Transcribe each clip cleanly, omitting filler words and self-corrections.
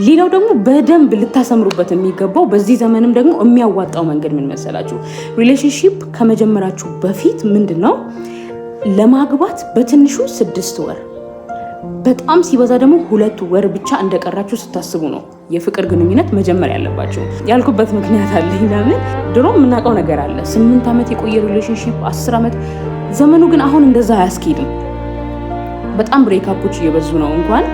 ሌላው ደግሞ በደንብ ልታሰምሩበት የሚገባው በዚህ ዘመንም ደግሞ የሚያዋጣው መንገድ ምን መሰላችሁ? ሪሌሽንሺፕ ከመጀመራችሁ በፊት ምንድነው ለማግባት በትንሹ 6 ወር በጣም ሲበዛ ደግሞ 2 ወር ብቻ እንደቀራችሁ ስታስቡ ነው የፍቅር ግንኙነት መጀመር ያለባችሁ። ያልኩበት ምክንያት አለኝ። ለምን ድሮ የምናውቀው ነገር አለ 8 ዓመት የቆየ ሪሌሽንሺፕ 10 ዓመት። ዘመኑ ግን አሁን እንደዛ አያስኬድም። በጣም ብሬክአፖች እየበዙ ነው። እንኳን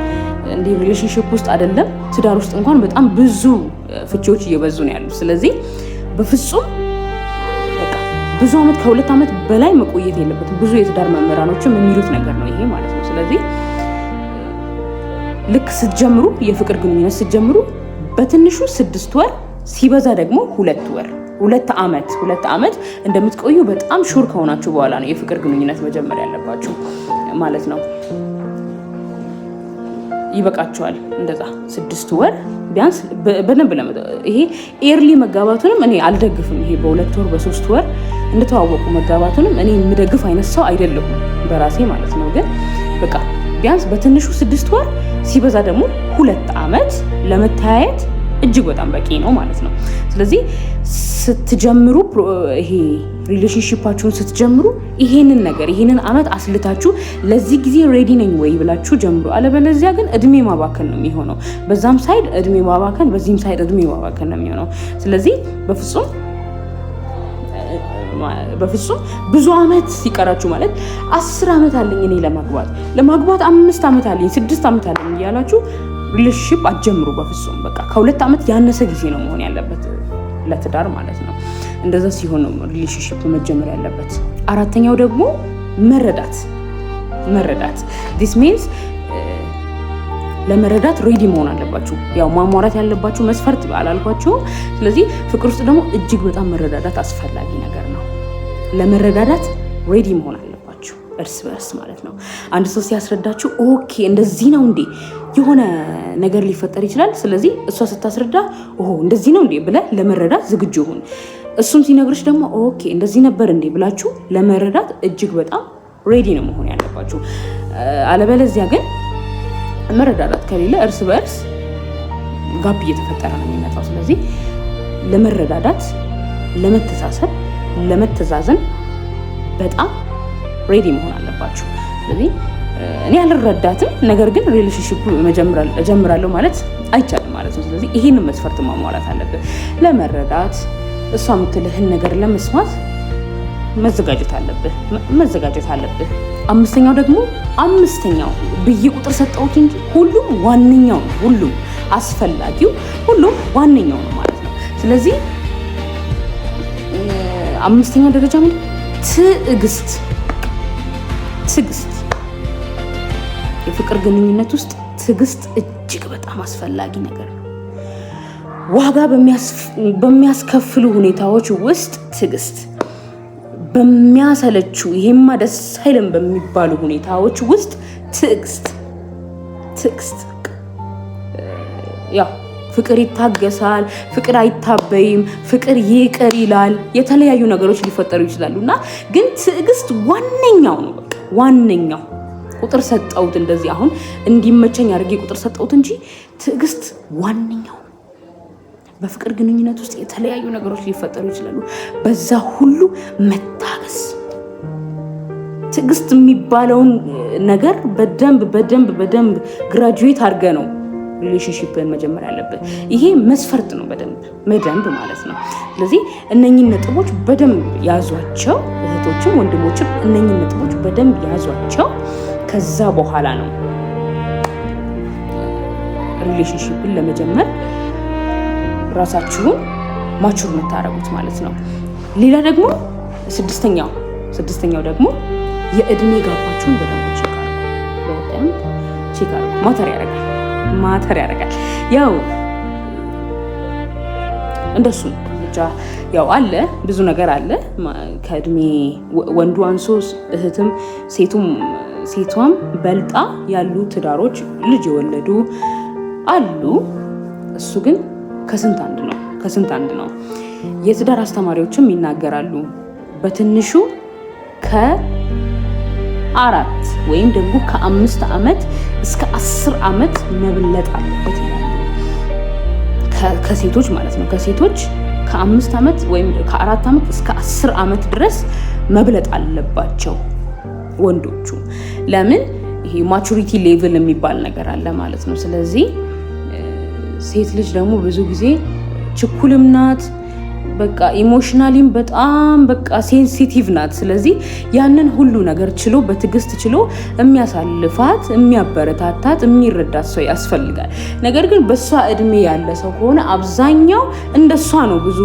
እንደ ሪሌሽንሺፕ ውስጥ አይደለም ትዳር ውስጥ እንኳን በጣም ብዙ ፍቺዎች እየበዙ ነው ያሉት። ስለዚህ በፍጹም በቃ ብዙ ዓመት ከ2 ዓመት በላይ መቆየት የለበትም። ብዙ የትዳር መምህራኖችም የሚሉት ነገር ነው ይሄ ማለት ነው። ስለዚህ ልክ ስትጀምሩ የፍቅር ግንኙነት ስትጀምሩ በትንሹ 6 ወር ሲበዛ ደግሞ 2 ወር 2 ዓመት እንደምትቆዩ በጣም ሹር ከሆናችሁ በኋላ ነው የፍቅር ግንኙነት መጀመር ያለባችሁ ማለት ነው። ይበቃችኋል እንደዛ 6 ወር ቢያንስ በደንብ ይሄ ኤርሊ መጋባቱንም እኔ አልደግፍም። ይሄ በ2 ወር በ3 ወር እንደተዋወቁ መጋባቱንም እኔ የምደግፍ አይነት ሰው አይደለሁም በራሴ ማለት ነው። ግን በቃ ቢያንስ በትንሹ 6 ወር ሲበዛ ደግሞ 2 ዓመት ለመተያየት እጅግ በጣም በቂ ነው ማለት ነው። ስለዚህ ስትጀምሩ ይሄ ሪሌሽንሺፓችሁን ስትጀምሩ ይሄንን ዓመት አስልታችሁ ለዚህ ጊዜ ሬዲ ነኝ ወይ ብላችሁ ጀምሩ። አለበለዚያ ግን እድሜ ማባከን ነው የሚሆነው። በዛም ሳይድ እድሜ ማባከን፣ በዚህም ሳይድ እድሜ ማባከን ነው የሚሆነው። ስለዚህ በፍጹም ብዙ ዓመት ሲቀራችሁ ማለት 10 ዓመት አለኝ እኔ ለማግባት 5 ዓመት አለኝ 6 ዓመት አለኝ እያላችሁ ሪሌሽንሺፕ አትጀምሩ በፍጹም። በቃ ከ2 ዓመት ያነሰ ጊዜ ነው መሆን ያለበት ለትዳር ማለት ነው። እንደዛ ሲሆን ነው ሪሌሽንሺፕ መጀመር ያለበት። አራተኛው ደግሞ መረዳት this means ለመረዳት ሬዲ መሆን አለባችሁ። ያው ማሟላት ያለባችሁ መስፈርት አላልኳችሁ። ስለዚህ ፍቅር ውስጥ ደግሞ እጅግ በጣም መረዳዳት አስፈላጊ ነገር ነው። ለመረዳዳት ሬዲ መሆን አለባችሁ እርስ በርስ ማለት ነው። አንድ ሰው ሲያስረዳችሁ ኦኬ እንደዚህ ነው እንዴ የሆነ ነገር ሊፈጠር ይችላል። ስለዚህ እሷ ስታስረዳ እንደዚህ ነው እንዴ ብለህ ለመረዳት ዝግጁ ሁን። እሱም ሲነግርሽ ደግሞ ኦኬ እንደዚህ ነበር እንዴ ብላችሁ ለመረዳት እጅግ በጣም ሬዲ ነው መሆን ያለባችሁ። አለበለዚያ ግን መረዳዳት ከሌለ እርስ በርስ ጋፕ እየተፈጠረ ነው የሚመጣው። ስለዚህ ለመረዳዳት፣ ለመተሳሰብ፣ ለመተዛዘን በጣም ሬዲ መሆን አለባችሁ። ስለዚህ እኔ አልረዳትም ነገር ግን ሪሌሽንሺፕ እጀምራለሁ ማለት አይቻልም ማለት ነው። ስለዚህ ይሄንን መስፈርት ማሟላት አለብህ። ለመረዳት እሷ የምትልህን ነገር ለመስማት መዘጋጀት አለብህ። አምስተኛው ብዬ ቁጥር ሰጠሁት እንጂ ሁሉም ዋነኛው ነው። ሁሉም አስፈላጊው ሁሉም ዋነኛው ነው ማለት ነው። ስለዚህ 5ኛው ደረጃ ምን? ትዕግስት። የፍቅር ግንኙነት ውስጥ ትዕግስት እጅግ በጣም አስፈላጊ ነገር ነው። ዋጋ በሚያስከፍሉ ሁኔታዎች ውስጥ ትዕግስት፣ በሚያሰለችው ይሄማ ደስ አይልም በሚባሉ ሁኔታዎች ውስጥ ትዕግስት። ያው ፍቅር ይታገሳል፣ ፍቅር አይታበይም፣ ፍቅር ይቅር ይላል። የተለያዩ ነገሮች ሊፈጠሩ ይችላሉና ግን ትዕግስት ዋነኛው ነው። በቃ ዋነኛው ቁጥር ሰጠውት እንደዚህ አሁን እንዲመቸኝ አድርጌ ቁጥር ሰጠውት እንጂ ትዕግስት ዋነኛው። በፍቅር ግንኙነት ውስጥ የተለያዩ ነገሮች ሊፈጠሩ ይችላሉ። በዛ ሁሉ መታገስ፣ ትዕግስት የሚባለውን ነገር በደንብ ግራጁዌት አድርገ ነው ሪሌሽንሺፕን መጀመር ያለበት። ይሄ መስፈርት ነው በደንብ ማለት ነው። ስለዚህ እነኚህን ነጥቦች በደንብ ያዟቸው እህቶችም ወንድሞችም፣ እነኚህን ነጥቦች በደንብ ያዟቸው። ከዛ በኋላ ነው ሪሌሽንሺፕን ለመጀመር ራሳችሁን ማቹር የምታረጉት ማለት ነው። ሌላ ደግሞ ስድስተኛው ደግሞ የእድሜ ጋባችሁን በደንብ ቼክ አድርጉ። ማተር ያደርጋል። ያው እንደሱ ብቻ ያው አለ ብዙ ነገር አለ። ከእድሜ ወንዱ አንሶ እህትም ሴቷም በልጣ ያሉ ትዳሮች ልጅ የወለዱ አሉ። እሱ ግን ከስንት አንድ ነው። የትዳር አስተማሪዎችም ይናገራሉ በትንሹ ከ4 ወይም ደግሞ ከ5 ዓመት እስከ 10 ዓመት መብለጥ አለበት ይላሉ። ከሴቶች ማለት ነው ከሴቶች ከ5 ዓመት ወይም ከ4 ዓመት እስከ 10 ዓመት ድረስ መብለጥ አለባቸው ወንዶቹ። ለምን ይሄ ማቹሪቲ ሌቭል የሚባል ነገር አለ ማለት ነው። ስለዚህ ሴት ልጅ ደግሞ ብዙ ጊዜ ችኩልም ናት፣ በቃ ኢሞሽናሊም በጣም በቃ ሴንሲቲቭ ናት። ስለዚህ ያንን ሁሉ ነገር ችሎ በትዕግስት ችሎ የሚያሳልፋት የሚያበረታታት የሚረዳት ሰው ያስፈልጋል። ነገር ግን በሷ እድሜ ያለ ሰው ከሆነ አብዛኛው እንደሷ ነው፣ ብዙ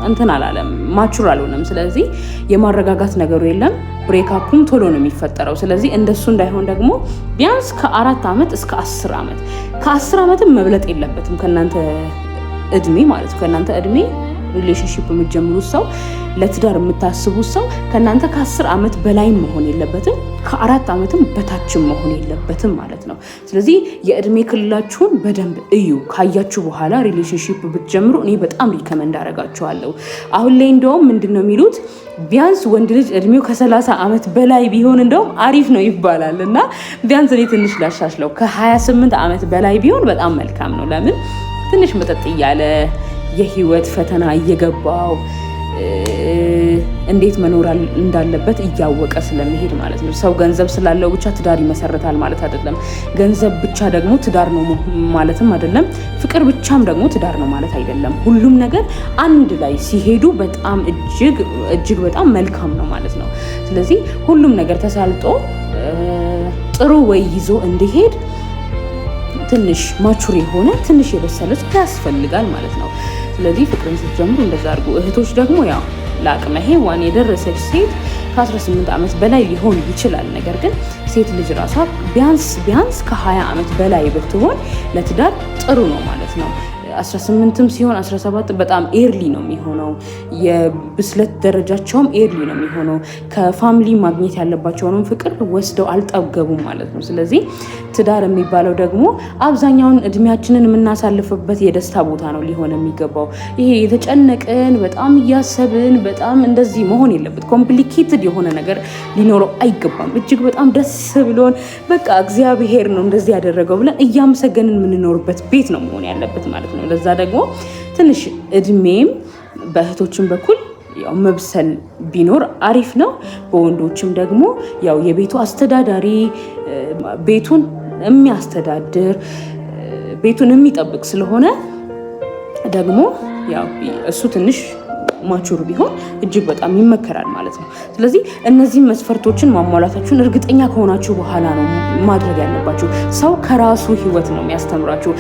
እንትን አላለም፣ ማቹር አልሆነም። ስለዚህ የማረጋጋት ነገሩ የለም፣ ብሬክአፑም ቶሎ ነው የሚፈጠረው። ስለዚህ እንደሱ እንዳይሆን ደግሞ ቢያንስ ከ4 ዓመት እስከ 10 ዓመት ከ10 ዓመትም መብለጥ የለበትም ከእናንተ እድሜ ማለት ነው። ከእናንተ እድሜ ሪሌሽንሺፕ የምትጀምሩት ሰው ለትዳር የምታስቡት ሰው ከእናንተ ከ10 ዓመት በላይ መሆን የለበትም፣ ከ4 ዓመትም በታችም መሆን የለበትም ማለት ነው። ስለዚህ የእድሜ ክልላችሁን በደንብ እዩ። ካያችሁ በኋላ ሪሌሽንሺፕ ብትጀምሩ እኔ በጣም ሪከመንድ አደርጋችኋለሁ። አሁን ላይ እንደውም ምንድነው የሚሉት ቢያንስ ወንድ ልጅ እድሜው ከ30 ዓመት በላይ ቢሆን እንደውም አሪፍ ነው ይባላል። እና ቢያንስ እኔ ትንሽ ላሻሽለው ከ28 ዓመት በላይ ቢሆን በጣም መልካም ነው። ለምን ትንሽ መጠጥ እያለ የህይወት ፈተና እየገባው እንዴት መኖር እንዳለበት እያወቀ ስለሚሄድ ማለት ነው። ሰው ገንዘብ ስላለው ብቻ ትዳር ይመሰርታል ማለት አይደለም። ገንዘብ ብቻ ደግሞ ትዳር ነው ማለትም አይደለም። ፍቅር ብቻም ደግሞ ትዳር ነው ማለት አይደለም። ሁሉም ነገር አንድ ላይ ሲሄዱ በጣም እጅግ በጣም መልካም ነው ማለት ነው። ስለዚህ ሁሉም ነገር ተሳልጦ ጥሩ ወይ ይዞ እንዲሄድ ትንሽ ማቹር የሆነ ትንሽ የበሰለ ያስፈልጋል ማለት ነው። ስለዚህ ፍቅርን ስትጀምሩ እንደዛ አድርጉ። እህቶች ደግሞ ያው ለአቅመ ሔዋን የደረሰች ሴት ከ18 ዓመት በላይ ሊሆን ይችላል። ነገር ግን ሴት ልጅ ራሷ ቢያንስ ከ20 ዓመት በላይ ብትሆን ለትዳር ጥሩ ነው ማለት ነው። 18ም ሲሆን 17 በጣም ኤርሊ ነው የሚሆነው። የብስለት ደረጃቸውም ኤርሊ ነው የሚሆነው። ከፋሚሊ ማግኘት ያለባቸውንም ፍቅር ወስደው አልጠገቡም ማለት ነው። ስለዚህ ትዳር የሚባለው ደግሞ አብዛኛውን እድሜያችንን የምናሳልፍበት የደስታ ቦታ ነው ሊሆን የሚገባው። ይሄ የተጨነቅን በጣም እያሰብን በጣም እንደዚህ መሆን የለበት። ኮምፕሊኬትድ የሆነ ነገር ሊኖረው አይገባም። እጅግ በጣም ደስ ብሎን በቃ እግዚአብሔር ነው እንደዚህ ያደረገው ብለን እያመሰገንን የምንኖርበት ቤት ነው መሆን ያለበት ማለት ነው። ለዛ ደግሞ ትንሽ እድሜም በእህቶችም በኩል ያው መብሰል ቢኖር አሪፍ ነው። በወንዶችም ደግሞ ያው የቤቱ አስተዳዳሪ ቤቱን የሚያስተዳድር ቤቱን የሚጠብቅ ስለሆነ ደግሞ ያው እሱ ትንሽ ማቹር ቢሆን እጅግ በጣም ይመከራል ማለት ነው። ስለዚህ እነዚህ መስፈርቶችን ማሟላታችሁን እርግጠኛ ከሆናችሁ በኋላ ነው ማድረግ ያለባችሁ። ሰው ከራሱ ህይወት ነው የሚያስተምራችሁ።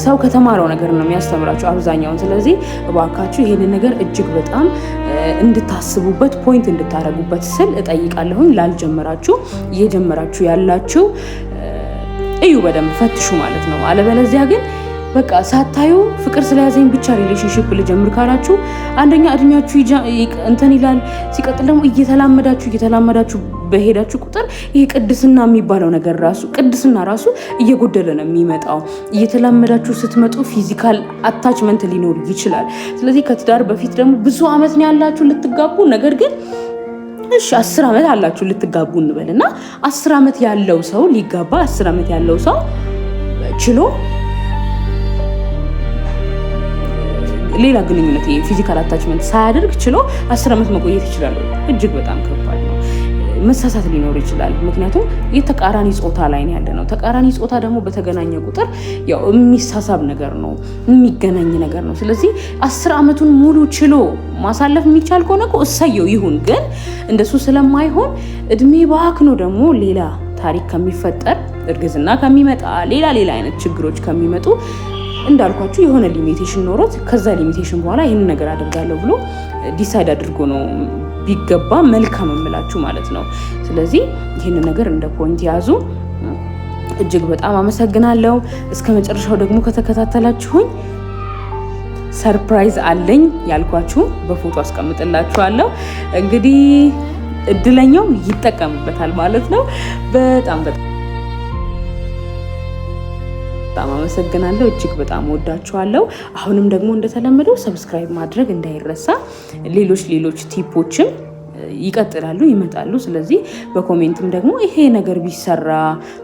ሰው ከተማረው ነገር ነው የሚያስተምራችሁ አብዛኛውን። ስለዚህ እባካችሁ ይሄንን ነገር እጅግ በጣም እንድታስቡበት ፖይንት እንድታረጉበት ስል እጠይቃለሁኝ። ላልጀመራችሁ እየጀመራችሁ ያላችሁ እዩ፣ በደንብ ፈትሹ ማለት ነው። አለበለዚያ ግን በቃ ሳታዩ ፍቅር ስለያዘኝ ብቻ ሪሌሽንሺፕ ልጀምር ካላችሁ አንደኛ እድሜያችሁ እንትን ይላል። ሲቀጥል ደግሞ እየተላመዳችሁ በሄዳችሁ ቁጥር ይሄ ቅድስና የሚባለው ነገር ራሱ እየጎደለ ነው የሚመጣው። እየተላመዳችሁ ስትመጡ ፊዚካል አታችመንት ሊኖር ይችላል። ስለዚህ ከትዳር በፊት ደግሞ ብዙ አመት ነው ያላችሁ ልትጋቡ። ነገር ግን እሺ 10 አመት አላችሁ ልትጋቡ እንበልና 10 አመት ያለው ሰው ሊጋባ 10 አመት ያለው ሰው ችሎ ሌላ ግንኙነት ፊዚካል አታችመንት ሳያደርግ ችሎ 10 አመት መቆየት ይችላል። እጅግ በጣም ከባድ ነው። መሳሳት ሊኖር ይችላል። ምክንያቱም የተቃራኒ ጾታ ላይ ነው ያለነው። ተቃራኒ ጾታ ደግሞ በተገናኘ ቁጥር ያው የሚሳሳብ ነገር ነው፣ የሚገናኝ ነገር ነው። ስለዚህ 10 አመቱን ሙሉ ችሎ ማሳለፍ የሚቻል ከሆነ እኮ እሰየው ይሁን። ግን እንደሱ ስለማይሆን እድሜ ባክኖ ደግሞ ሌላ ታሪክ ከሚፈጠር እርግዝና ከሚመጣ ሌላ አይነት ችግሮች ከሚመጡ እንዳልኳችሁ የሆነ ሊሚቴሽን ኖሮት ከዛ ሊሚቴሽን በኋላ ይህን ነገር አደርጋለሁ ብሎ ዲሳይድ አድርጎ ነው ቢገባ መልካም እምላችሁ ማለት ነው። ስለዚህ ይህንን ነገር እንደ ፖይንት ያዙ። እጅግ በጣም አመሰግናለሁ። እስከ መጨረሻው ደግሞ ከተከታተላችሁኝ ሰርፕራይዝ አለኝ ያልኳችሁ በፎቶ አስቀምጥላችኋለሁ። እንግዲህ እድለኛው ይጠቀምበታል ማለት ነው። በጣም አመሰግናለሁ። እጅግ በጣም ወዳችኋለሁ። አሁንም ደግሞ እንደተለመደው ሰብስክራይብ ማድረግ እንዳይረሳ። ሌሎች ቲፖችም ይመጣሉ። ስለዚህ በኮሜንትም ደግሞ ይሄ ነገር ቢሰራ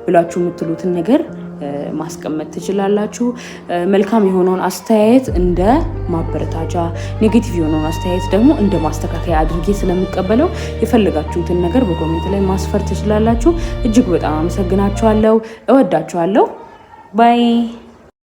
ብላችሁ የምትሉትን ነገር ማስቀመጥ ትችላላችሁ። መልካም የሆነውን አስተያየት እንደ ማበረታቻ፣ ኔጌቲቭ የሆነውን አስተያየት ደግሞ እንደ ማስተካከያ አድርጌ ስለምቀበለው የፈለጋችሁትን ነገር በኮሜንት ላይ ማስፈር ትችላላችሁ። እጅግ በጣም አመሰግናችኋለሁ። እወዳችኋለሁ። ባይ